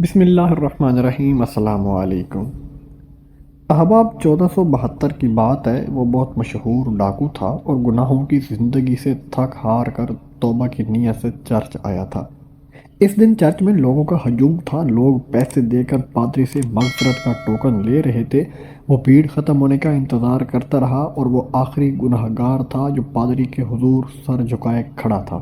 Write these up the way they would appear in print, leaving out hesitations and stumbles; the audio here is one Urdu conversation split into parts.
بسم اللہ الرحمن الرحیم۔ السلام علیکم احباب، 1472 کی بات ہے۔ وہ بہت مشہور ڈاکو تھا اور گناہوں کی زندگی سے تھک ہار کر توبہ کی نیت سے چرچ آیا تھا۔ اس دن چرچ میں لوگوں کا ہجوم تھا۔ لوگ پیسے دے کر پادری سے مغفرت کا ٹوکن لے رہے تھے۔ وہ بھیڑ ختم ہونے کا انتظار کرتا رہا اور وہ آخری گنہگار تھا جو پادری کے حضور سر جھکائے کھڑا تھا۔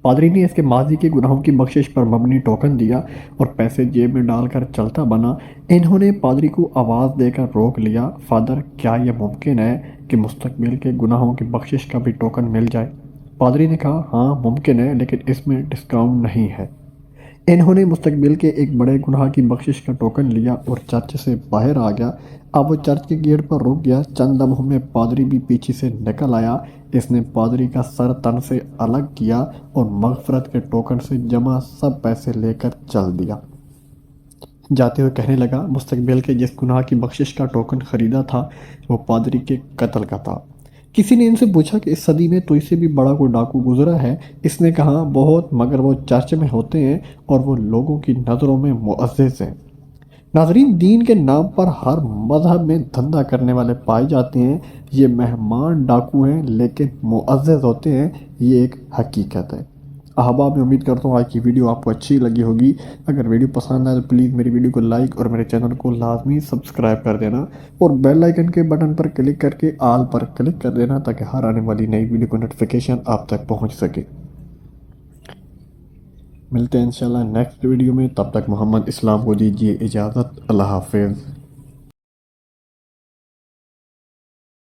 پادری نے اس کے ماضی کے گناہوں کی بخشش پر مبنی ٹوکن دیا اور پیسے جیب میں ڈال کر چلتا بنا۔ انہوں نے پادری کو آواز دے کر روک لیا، فادر، کیا یہ ممکن ہے کہ مستقبل کے گناہوں کی بخشش کا بھی ٹوکن مل جائے؟ پادری نے کہا، ہاں ممکن ہے، لیکن اس میں ڈسکاؤنٹ نہیں ہے۔ انہوں نے مستقبل کے ایک بڑے گناہ کی بخشش کا ٹوکن لیا اور چرچ سے باہر آ گیا۔ اب وہ چرچ کے گیٹ پر رک گیا۔ چند لمحوں میں پادری بھی پیچھے سے نکل آیا۔ اس نے پادری کا سر تن سے الگ کیا اور مغفرت کے ٹوکن سے جمع سب پیسے لے کر چل دیا۔ جاتے ہوئے کہنے لگا، مستقبل کے جس گناہ کی بخشش کا ٹوکن خریدا تھا وہ پادری کے قتل کا تھا۔ کسی نے ان سے پوچھا کہ اس صدی میں تو اس سے بھی بڑا کوئی ڈاکو گزرا ہے؟ اس نے کہا، بہت، مگر وہ چرچ میں ہوتے ہیں اور وہ لوگوں کی نظروں میں معزز ہیں۔ ناظرین، دین کے نام پر ہر مذہب میں دھندا کرنے والے پائے جاتے ہیں۔ یہ مہمان ڈاکو ہیں لیکن معزز ہوتے ہیں، یہ ایک حقیقت ہے۔ احباب، میں امید کرتا ہوں آج کی ویڈیو آپ کو اچھی لگی ہوگی۔ اگر ویڈیو پسند آئے تو پلیز میری ویڈیو کو لائک اور میرے چینل کو لازمی سبسکرائب کر دینا اور بیل آئیکن کے بٹن پر کلک کر کے آل پر کلک کر دینا تاکہ ہر آنے والی نئی ویڈیو کو نوٹیفیکیشن آپ تک پہنچ سکے۔ ملتے ہیں انشاءاللہ نیکسٹ ویڈیو میں، تب تک محمد اسلام کو دیجیے اجازت۔ اللہ حافظ۔